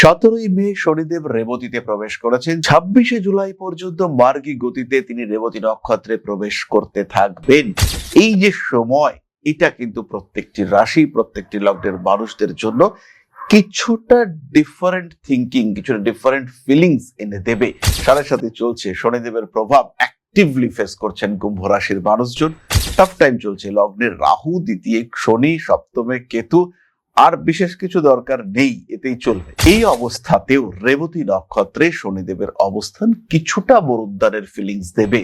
17ই মে শনিদেব রেবতীতে প্রবেশ করেছেন। 26শে জুলাই পর্যন্ত মার্গী গতিতে তিনি রেবতী নক্ষত্রে প্রবেশ করতে থাকবেন। এই যে সময়, এটা কিন্তু প্রত্যেকটি রাশি, প্রত্যেকটি লগ্নের মানুষদের জন্য কিছুটা ডিফারেন্ট থিঙ্কিং, কিছুটা ডিফারেন্ট ফিলিংস এনে দেবে। সাথে সাথে চলছে শনিদেবের প্রভাব অ্যাক্টিভলি ফেস করছেন কুম্ভ রাশির মানুষজন। টাফ টাইম চলছে, লগ্নের রাহু, দ্বিতীয় শনি, সপ্তমে কেতু, আর বিশেষ কিছু দরকার নেই, এতেই চলবে। এই অবস্থাতেও রেবতী নক্ষত্রে শনিদেবের অবস্থান কিছুটা বরুদ্দারের ফিলিংস দেবে।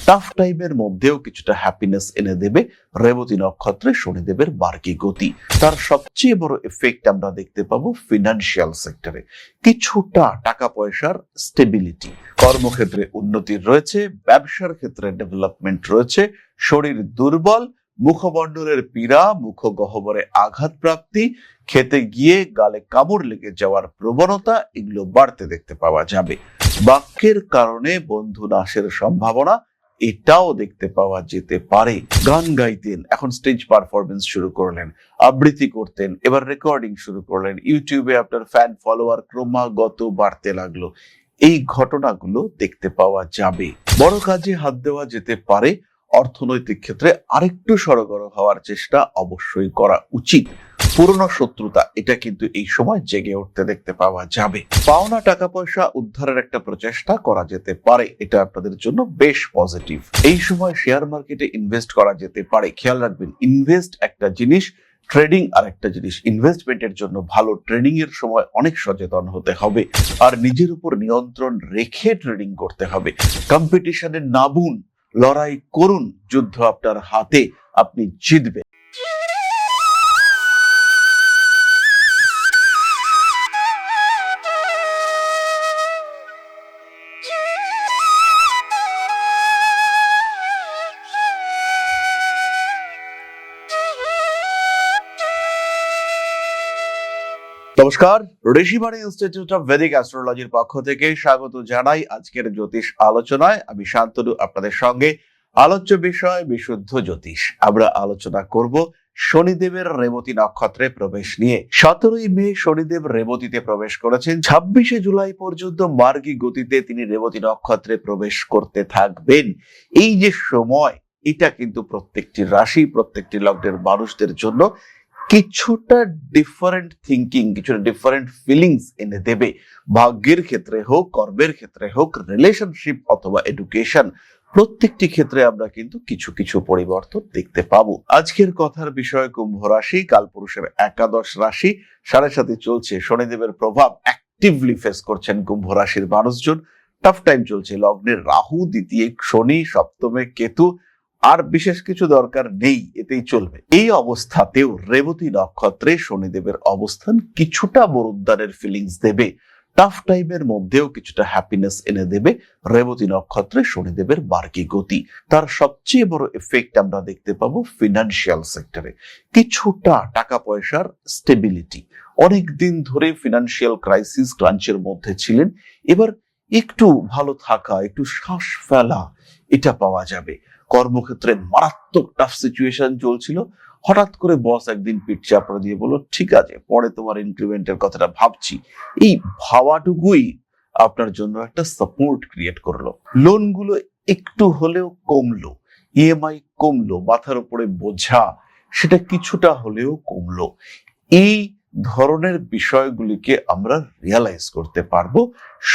টাফ টাইমের মধ্যেও কিছুটা হ্যাপিনেস এনে দেবে রেবতী নক্ষত্রে শনিদেবের মার্গী গতি। তার সবচেয়ে বড় এফেক্ট আমরা দেখতে পাবো ফিনান্সিয়াল সেক্টরে। কিছুটা টাকা পয়সার স্টেবিলিটি, কর্মক্ষেত্রে উন্নতি রয়েছে, ব্যবসার ক্ষেত্রে ডেভেলপমেন্ট রয়েছে। শরীর দুর্বল, মুখমণ্ডলের পীড়া, মুখ গহ্বরে আঘাত প্রাপ্তি, খেতে গিয়ে গালে কামড় লেগে যাওয়ার প্রবণতা, এগুলো বাড়তে দেখতে পাওয়া যাবে। বাক্যের কারণে বন্ধু নাশের সম্ভাবনা, এটাও দেখতে পাওয়া যেতে পারে। গান গাইতেন, এখন স্টেজ পারফরমেন্স শুরু করলেন। আবৃত্তি করতেন, এবার রেকর্ডিং শুরু করলেন। ইউটিউবে আপনার ফ্যান ফলোয়ার ক্রমাগত বাড়তে লাগলো। এই ঘটনাগুলো দেখতে পাওয়া যাবে। বড় কাজে হাত দেওয়া যেতে পারে। অর্থনৈতিক ক্ষেত্রে আরেকটু সড়গড় হওয়ার চেষ্টা অবশ্যই করা উচিত। পুরনো শত্রুতা, এটা কিন্তু এই সময় জেগে উঠতে দেখতে পাওয়া যাবে। পাওনা টাকা পয়সা উদ্ধারের একটা প্রচেষ্টা করা যেতে পারে, এটা আপনাদের জন্য বেশ পজিটিভ। এই সময় শেয়ার মার্কেটে ইনভেস্ট করা যেতে পারে। খেয়াল রাখবেন, ইনভেস্ট একটা জিনিস, ট্রেডিং আর একটা জিনিস। ইনভেস্টমেন্টের জন্য ভালো, ট্রেডিং এর সময় অনেক সচেতন হতে হবে আর নিজের উপর নিয়ন্ত্রণ রেখে ট্রেডিং করতে হবে। কম্পিটিশনে নামুন, লড়াই করুন, যুদ্ধ আপনার হাতে, আপনি জিতবেন। নমস্কার, ঋষিবাণী ইনস্টিটিউট অফ ভেদিক অ্যাস্ট্রোলজির পক্ষ থেকে স্বাগত জানাই আজকের জ্যোতিষ আলোচনায়। আমি শান্তনু, আপনাদের সঙ্গে। আলোচ্য বিষয় বিশুদ্ধ জ্যোতিষ। আমরা আলোচনা করব শনিদেবের রেবতী নক্ষত্রে প্রবেশ নিয়ে। 17ই মে শনিদেব রেবতীতে প্রবেশ করেছেন। 26শে জুলাই পর্যন্ত মার্গী গতিতে তিনি রেবতী নক্ষত্রে প্রবেশ করতে থাকবেন। এই যে সময়, এটা কিন্তু প্রত্যেকটি রাশি, প্রত্যেকটি লগ্নের মানুষদের জন্য কিছুটা ডিফারেন্ট থিঙ্কিং, কিছুটা ডিফারেন্ট ফিলিংস এনে দেবে। ভাগ্যের ক্ষেত্রে হোক, কর্মের ক্ষেত্রে হোক, রিলেশনশিপ অথবা এডুকেশন, প্রত্যেকটি ক্ষেত্রে আমরা কিন্তু কিছু কিছু পরিবর্তন দেখতে পাবো। আজকের কথার বিষয় কুম্ভ রাশি, কালপুরুষের একাদশ রাশি। সাথে সাথে চলছে শনিদেবের প্রভাব অ্যাক্টিভলি ফেস করছেন কুম্ভ রাশির মানুষজন। টাফ টাইম চলছে, লগ্নের রাহু, দ্বিতীয় শনি, সপ্তমে কেতু, আর বিশেষ কিছু দরকার নেই, এতেই চলবে। এই অবস্থাতেও রেবতী নক্ষত্রে শনিদেবের অবস্থান কিছুটা বরুদ্দারের ফিলিংস দেবে। টাফ টাইমের মধ্যেও কিছুটা হ্যাপিনেস এনে দেবে রেবতী নক্ষত্রে শনিদেবের মার্গী গতি। তার সবচেয়ে বড় এফেক্ট আমরা দেখতে পাবো ফিনান্সিয়াল সেক্টরে। কিছুটা টাকা পয়সার স্টেবিলিটি। অনেক দিন ধরে ফিনান্সিয়াল ক্রাইসিস, ক্লাঞ্চের মধ্যে ছিলেন, এবার একটু ভালো থাকা, একটু শ্বাস ফেলা, এটা পাওয়া যাবে। কর্মক্ষেত্রে মারাত্মক টাফ সিচুয়েশন চলছিল, হঠাৎ করে বস একদিন পিঠ চাপড়া দিয়ে বলল, ঠিক আছে, পরে তোমার ইনক্রিমেন্টের কথাটা ভাবছি। এই ভাবাটুকুই আপনার জন্য একটা সাপোর্ট ক্রিয়েট করলো। লোনগুলো একটু হলেও কমলো, ইএমআই কমলো, মাথার উপরে বোঝা সেটা কিছুটা হলেও কমলো। এই ধরনের বিষয়গুলিকে আমরা রিয়ালাইজ করতে পারবো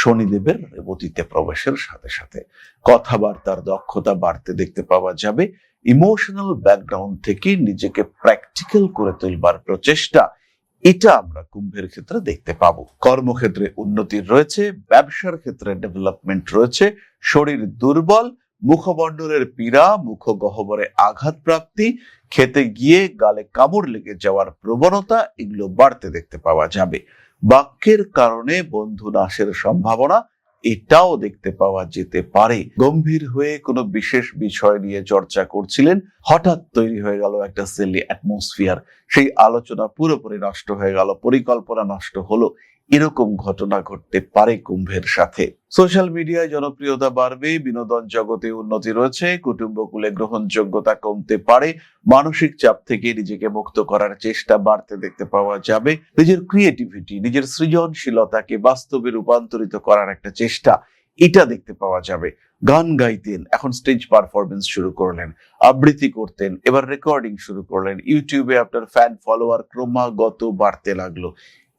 শনিদেবের রেবতীতে প্রবেশের সাথে সাথে। কথাবার্তার দক্ষতা বাড়তে দেখতে পাওয়া যাবে। ইমোশনাল ব্যাকগ্রাউন্ড থেকে নিজেকে প্র্যাকটিক্যাল করে তুলবার প্রচেষ্টা, এটা আমরা কুম্ভের ক্ষেত্রে দেখতে পাবো। কর্মক্ষেত্রে উন্নতি রয়েছে, ব্যবসার ক্ষেত্রে ডেভেলপমেন্ট রয়েছে। শরীর দুর্বল, মুখমণ্ডলের পীড়া, মুখ গহ্বরে আঘাত প্রাপ্তি, খেতে গিয়ে গালে কামড় লেগে যাওয়ার প্রবণতা, এগুলো বাড়তে দেখতে পাওয়া যাবে। বাক্যের কারণে বন্ধু নাশের সম্ভাবনা, এটাও দেখতে পাওয়া যেতে পারে। গম্ভীর হয়ে কোনো বিশেষ বিষয় নিয়ে চর্চা করছিলেন, হঠাৎ তৈরি হয়ে গেল একটা সিলি অ্যাটমসফিয়ার, সেই আলোচনা পুরোপুরি নষ্ট হয়ে গেল, পরিকল্পনা নষ্ট হলো। এরকম ঘটনা ঘটতে পারে কুম্ভের সাথে। সোশ্যাল মিডিয়ায় জনপ্রিয়তা বাড়বে, বিনোদন জগতে উন্নতি রয়েছে, কুটুম্বকুলে গ্রহণযোগ্যতা কমতে পারে, মানসিক চাপ থেকে নিজেকে মুক্ত করার চেষ্টা বাড়তে দেখতে পাওয়া যাবে, নিজের ক্রিয়েটিভিটি, নিজের সৃজনশীলতাকে বাস্তবে রূপান্তরিত করার একটা চেষ্টা, এটা দেখতে পাওয়া যাবে। গান গাইতেন, এখন স্টেজ পারফরমেন্স শুরু করলেন, আবৃত্তি করতেন, এবার রেকর্ডিং শুরু করলেন, ইউটিউবে আপনার ফ্যান ফলোয়ার ক্রমাগত বাড়তে লাগলো,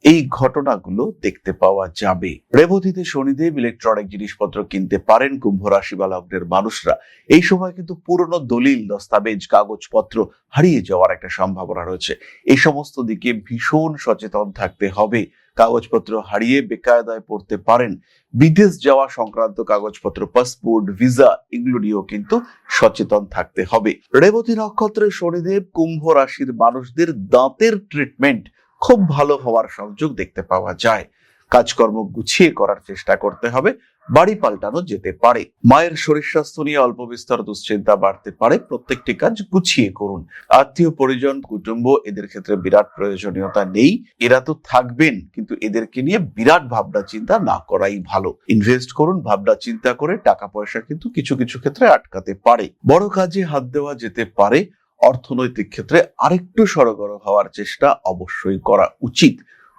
এই ঘটনাগুলো দেখতে পাওয়া যাবে। রেবতীতে শনিদেব ইলেকট্রনিক জিনিসপত্র কিনতে পারেন কুম্ভ রাশি বা লগ্নের মানুষরা। এই সময় কিন্তু পুরনো দলিল, দস্তাবেজ, কাগজপত্র হারিয়ে যাওয়ার একটা সম্ভাবনা রয়েছে। এই সমস্ত দিকে ভীষণ সচেতন থাকতে হবে। কাগজপত্র হারিয়ে বেকায়দায় পড়তে পারেন। বিদেশ যাওয়া সংক্রান্ত কাগজপত্র, পাসপোর্ট, ভিসা, এগুলো নিয়েও কিন্তু সচেতন থাকতে হবে। রেবতী নক্ষত্রের শনিদেব কুম্ভ রাশির মানুষদের দাঁতের ট্রিটমেন্ট খুব ভালো হওয়ার সংযোগ দেখতে পাওয়া যায়। কাজকর্ম গুছিয়ে করার চেষ্টা করতে হবে, বাড়ি পাল্টানো যেতে পারে। মায়ের শরীর স্বাস্থ্য নিয়ে অল্প বিস্তর দুশ্চিন্তা বাড়তে পারে, প্রত্যেকটি কাজ গুছিয়ে করুন। আত্মীয় পরিজন, কুটুম্ব, এদের ক্ষেত্রে বিরাট প্রয়োজনীয়তা নেই, এরা তো থাকবেন, কিন্তু এদেরকে নিয়ে বিরাট ভাবনা চিন্তা না করাই ভালো। ইনভেস্ট করুন ভাবনা চিন্তা করে, টাকা পয়সা কিন্তু কিছু কিছু ক্ষেত্রে আটকাতে পারে। বড় কাজে হাত দেওয়া যেতে পারে। অর্থনৈতিক ক্ষেত্রে আরেকটু সড়গড় হওয়ার চেষ্টা অবশ্যই করা উচিত।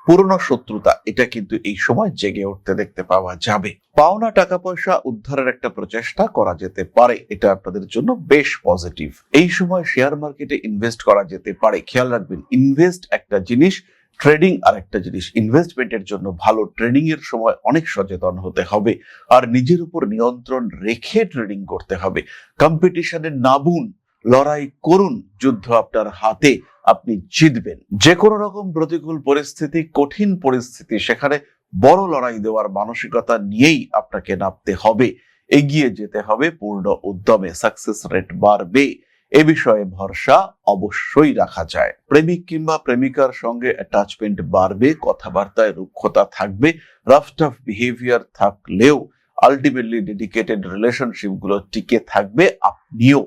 পুরনো শত্রুতা, এটা কিন্তু এই সময় জেগে উঠতে দেখতে পাওয়া যাবে। পাওনা টাকা পয়সা উদ্ধারের একটা প্রচেষ্টা করা যেতে পারে, এটা আপনাদের জন্য বেশ পজিটিভ। এই সময় শেয়ার মার্কেটে ইনভেস্ট করা যেতে পারে। খেয়াল রাখবেন, ইনভেস্ট একটা জিনিস, ট্রেডিং আর একটা জিনিস। ইনভেস্টমেন্টের জন্য ভালো, ট্রেডিং এর সময় অনেক সচেতন হতে হবে আর নিজের উপর নিয়ন্ত্রণ রেখে ট্রেডিং করতে হবে। কম্পিটিশনে নামুন, লড়াই করুন, যুদ্ধ আপনার হাতে, আপনি জিতবেন। যে কোনো রকম প্রতিকূল পরিস্থিতি, কঠিন পরিস্থিতি, সেখানে বড় লড়াই দেওয়ার মানসিকতা নিয়েই আপনাকে নামতে হবে, এগিয়ে যেতে হবে পূর্ণ উদ্যমে। সাকসেস রেট বাড়বে, এ বিষয়ে ভরসা অবশ্যই রাখা যায়। প্রেমিক কিংবা প্রেমিকার সঙ্গে অ্যাটাচমেন্ট বাড়বে, কথাবার্তায় রুক্ষতা থাকবে, রাফ টাফ বিহেভিয়ার থাকলেও আলটিমেটলি ডেডিকেটেড রিলেশনশিপ গুলো টিকে থাকবে, আপনিও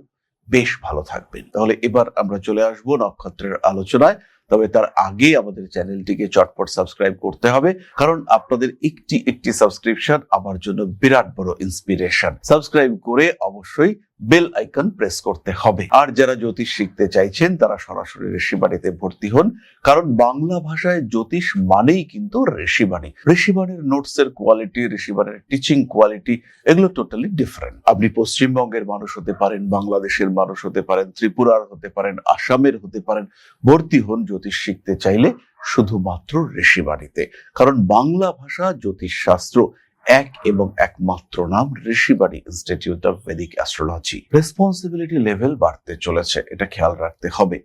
বেশ ভালো থাকবেন। তাহলে এবার আমরা চলে আসবো নক্ষত্রের আলোচনায়। তবে তার আগে আমাদের চ্যানেলটিকে চটপট সাবস্ক্রাইব করতে হবে, কারণ আপনাদের একটি সাবস্ক্রিপশন আমার জন্য বিরাট বড় ইন্সপিরেশন। সাবস্ক্রাইব করে অবশ্যই বেল আইকন প্রেস করতে হবে। আর যারা জ্যোতিষ শিখতে চাইছেন তারা সরাসরি ঋষিবাণীতে ভর্তি হন, কারণ বাংলা ভাষায় জ্যোতিষ মানেই কিন্তু ঋষিবাণী। ঋষিবাণীর নোটস এর কোয়ালিটি, ঋষিবাণীর টিচিং কোয়ালিটি, এগুলো টোটালি ডিফারেন্ট। আপনি পশ্চিমবঙ্গের মানুষ হতে পারেন, বাংলাদেশের মানুষ হতে পারেন, ত্রিপুরার হতে পারেন, আসামের হতে পারেন। ভর্তি হন জ্যোতিষ শিখতে চাইলে শুধুমাত্র ঋষিবাণীতে, কারণ বাংলা ভাষা জ্যোতিষ শাস্ত্র এক এবং একমাত্র নাম Rishibani institute of Vedic astrology. Responsibility level বাড়তে চলেছে, এটা খেয়াল রাখতে হবে।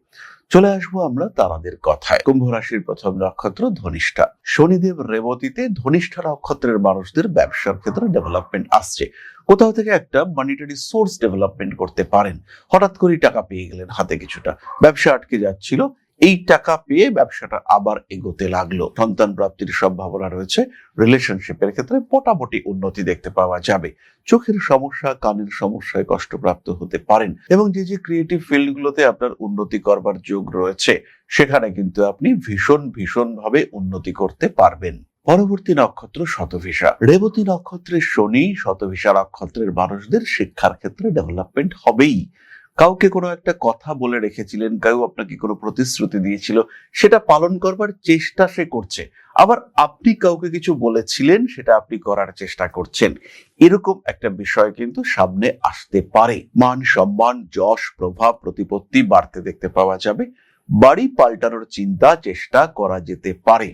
চলে আসবো আমরা তারাদের কথায়। কুম্ভ রাশির প্রথম নক্ষত্র ধনিষ্ঠা। শনিদেব রেবতীতে, ধনিষ্ঠা নক্ষত্রের মানুষদের ব্যবসার ক্ষেত্রে ডেভেলপমেন্ট আসছে। কোথাও থেকে একটা মনিটারি সোর্স ডেভেলপমেন্ট করতে পারেন। হঠাৎ করে টাকা পেয়ে গেলেন হাতে, কিছুটা ব্যবসা আটকে যাচ্ছিল, এই টাকা পেয়ে ব্যবসাটা আবার এগোতে লাগলো। সন্তান প্রাপ্তির সম্ভাবনা রয়েছে। রিলেশনশিপের ক্ষেত্রে মোটামুটি উন্নতি দেখতে পাওয়া যাবে। চোখের সমস্যা, কানের সমস্যায় কষ্টপ্রাপ্ত হতে পারেন, এবং যে যে ক্রিয়েটিভ ফিল্ডগুলোতে আপনার উন্নতি করবার যোগ রয়েছে, সেখানে কিন্তু আপনি ভীষণ ভাবে উন্নতি করতে পারবেন। পরবর্তী নক্ষত্র শতভিষা। রেবতী নক্ষত্রের শনি, শতভিষা নক্ষত্রের মানুষদের শিক্ষার ক্ষেত্রে ডেভেলপমেন্ট হবেই। কাউকে কোনো একটা কথা বলে রেখেছিলেন, কেউ আপনাকে কোনো প্রতিশ্রুতি দিয়েছিল, সেটা পালন করবার চেষ্টা সে করছে। আবার আপনি কাউকে কিছু বলেছিলেন, সেটা আপনি করার চেষ্টা করছেন। এরকম একটা বিষয় কিন্তু সামনে আসতে পারে। মান সম্মান, যশ, প্রভাব, প্রতিপত্তি বাড়তে দেখতে পাওয়া যাবে। বাড়ি পাল্টানোর চিন্তা, চেষ্টা করা যেতে পারে।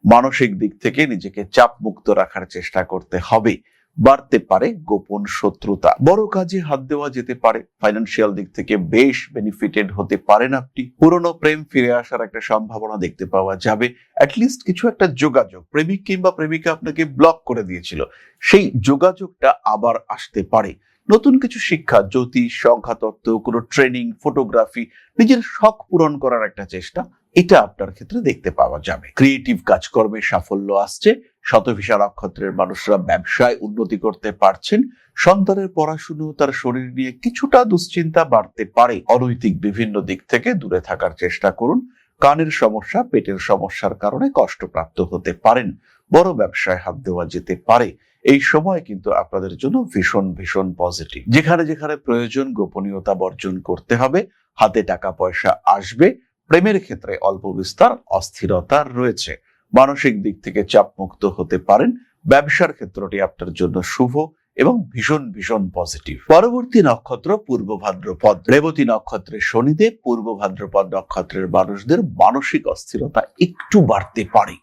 মানসিক দিক থেকে নিজেকে চাপ মুক্ত রাখার চেষ্টা করতে হবে। বাড়তে পারে গোপন শত্রুতা। বড় কাজে হাত দেওয়া যেতে পারে। ফাইন্যান্সিয়াল দিক থেকে বেশ বেনিফিটেড হতে পারেন আপনি। পুরনো প্রেম ফিরে আসার একটা সম্ভাবনা দেখতে পাওয়া যাবে। অ্যাটলিস্ট কিছু একটা যোগাযোগ, প্রেমিক কিংবা প্রেমিকা আপনাকে ব্লক করে দিয়েছিল, সেই যোগাযোগটা আবার আসতে পারে। নতুন কিছু শিক্ষা, জ্যোতিষ, সংখ্যাতত্ত্ব, কোনো ট্রেনিং, ফটোগ্রাফি, নিজের শখ পূরণ করার একটা চেষ্টা, এটা আপনার ক্ষেত্রে দেখতে পাওয়া যাবে। ক্রিয়েটিভ কাজকর্মে সাফল্য আসছে। শতভিষা নক্ষত্রের মানুষরা ব্যবসায় উন্নতি করতে পারছেন। সন্তানের পড়াশুনো, তার শরীর নিয়ে কিছুটা দুশ্চিন্তা বাড়তে পারে। অনৈতিক বিভিন্ন দিক থেকে দূরে থাকার চেষ্টা করুন। কানের সমস্যা, পেটের সমস্যার কারণে কষ্টপ্রাপ্ত হতে পারেন। বড় ব্যবসায় হাত দেওয়া যেতে পারে। এই সময় কিন্তু আপনাদের জন্য ভীষণ ভীষণ পজিটিভ। যেখানে যেখানে প্রয়োজন গোপনীয়তা বর্জন করতে হবে, হাতে টাকা পয়সা আসবে। প্রেমের ক্ষেত্রে অল্প বিস্তর অস্থিরতা রয়েছে। মানসিক দিক থেকে চাপ মুক্ত হতে পারেন। ব্যবসার ক্ষেত্রটি আপনার জন্য শুভ এবং ভীষণ ভীষণ পজিটিভ। পরবর্তী নক্ষত্র পূর্ব ভাদ্রপদ। রেবতী নক্ষত্রের শনিদেব পূর্ব ভাদ্রপদ নক্ষত্রের মানুষদের মানসিক অস্থিরতা একটু বাড়তে পারে।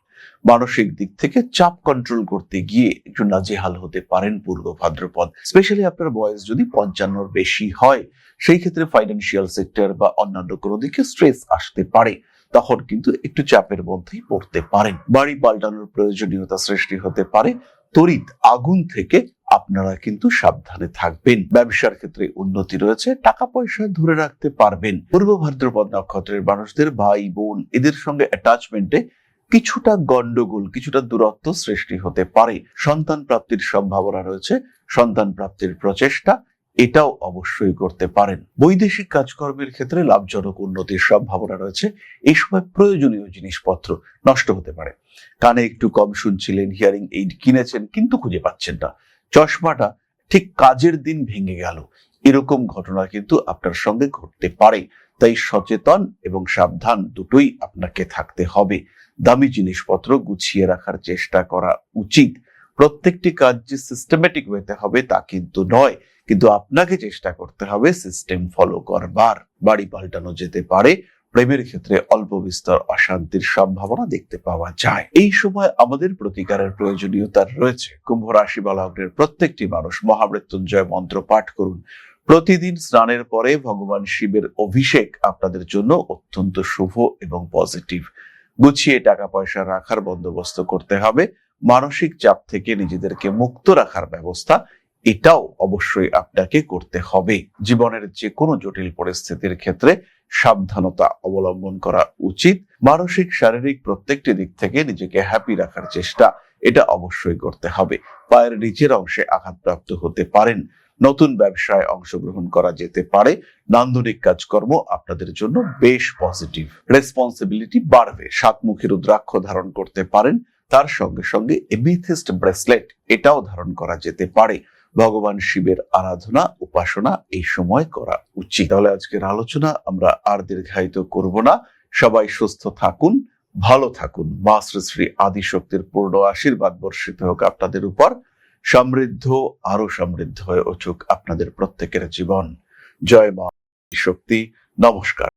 মানসিক দিক থেকে চাপ কন্ট্রোল করতে গিয়ে একটু নাজেহাল হতে পারেন পূর্ব ভাদ্রপদ। স্পেশালি আপনার বয়স যদি 55 বেশি হয়, সেই ক্ষেত্রে ফাইন্যান্সিয়াল সেক্টর বা অন্যান্য কোনো দিকে স্ট্রেস আসতে পারে। তখন কিন্তু একটু চাপের মধ্যেই পড়তে পারেন। বাড়ি পাল্টানোর প্রয়োজনীয়তা সৃষ্টি হতে পারে। তড়িৎ আগুন থেকে আপনারা কিন্তু সাবধানে থাকবেন। ব্যবসার ক্ষেত্রে উন্নতি রয়েছে, টাকা পয়সা ধরে রাখতে পারবেন। পূর্ব ভাদ্রপদ নক্ষত্রের মানুষদের ভাই বোন এদের সঙ্গে অ্যাটাচমেন্টে কিছুটা গন্ডগোল, কিছুটা দূরত্ব সৃষ্টি হতে পারে। সন্তান প্রাপ্তির সম্ভাবনা রয়েছে। সন্তান প্রাপ্তির প্রচেষ্টা এটাও অবশ্যই করতে পারেন। বৈদেশিক কাজকর্মের ক্ষেত্রে লাভজনক উন্নতির সম্ভাবনা রয়েছে। এই সময় প্রয়োজনীয় জিনিসপত্র নষ্ট হতে পারে। কানে একটু কম শুনছিলেন, হিয়ারিং এইড কিনেছেন কিন্তু খুঁজে পাচ্ছেন না, চশমাটা ঠিক কাজের দিন ভেঙে গেল, এরকম ঘটনা কিন্তু আপনার সঙ্গে ঘটতে পারে। তাই সচেতন এবং সাবধান দুটোই আপনাকে থাকতে হবে। দামি জিনিসপত্র গুছিয়ে রাখার চেষ্টা করা উচিত। প্রত্যেকটি কাজ যে সিস্টেমেটিক ওয়েতে হবে তা কিন্তু নয়, কিন্তু আপনাকে চেষ্টা করতে হবে সিস্টেম ফলো করবার। বাড়ি পাল্টানো যেতে পারে। প্রেমের ক্ষেত্রে অল্প বিস্তর অশান্তির সম্ভাবনা দেখতে পাওয়া যায়। এই সময় আমাদের প্রতিকারের প্রয়োজনীয়তা রয়েছে। কুম্ভ রাশি বা লগ্নের প্রত্যেকটি মানুষ মহামৃত্যুঞ্জয় মন্ত্র পাঠ করুন। প্রতিদিন স্নানের পরে ভগবান শিবের অভিষেক আপনাদের জন্য অত্যন্ত শুভ এবং পজিটিভ। গুছিয়ে টাকা পয়সা রাখার বন্দোবস্ত করতে হবে। মানসিক চাপ থেকে নিজেদেরকে মুক্ত রাখার ব্যবস্থা এটাও অবশ্যই আপনাকে করতে হবে। জীবনের যে কোনো জটিল পরিস্থিতির ক্ষেত্রে সাবধানতা অবলম্বন করা উচিত। মানসিক শারীরিক প্রত্যেকটি দিক থেকে নিজেকে হ্যাপি রাখার চেষ্টা এটা অবশ্যই করতে হবে। পায়ের নিচের অংশে আঘাতপ্রাপ্ত হতে পারেন। নতুন ব্যবসায় অংশগ্রহণ করা যেতে পারে। নান্দনিক কাজকর্ম আপনাদের জন্য বেশ পজিটিভ। রেসপন্সিবিলিটি বাড়বে। সাতমুখী রুদ্রাক্ষ ধারণ করতে পারেন। তার সঙ্গে সঙ্গে এমিথিস্ট ব্রেসলেট এটাও ধারণ করা যেতে পারে। ভগবান শিবের আরাধনা উপাসনা এই সময় করা উচিত। তাহলে আজকের আলোচনা আমরা আর দীর্ঘায়িত করব না। সবাই সুস্থ থাকুন, ভালো থাকুন। মা শ্রী শ্রী আদিশক্তির পূর্ণ আশীর্বাদ বর্ষিত হোক আপনাদের উপর। সমৃদ্ধ, আরো সমৃদ্ধ হয়ে উঠুক আপনাদের প্রত্যেকের জীবন। জয় মা শক্তি। নমস্কার।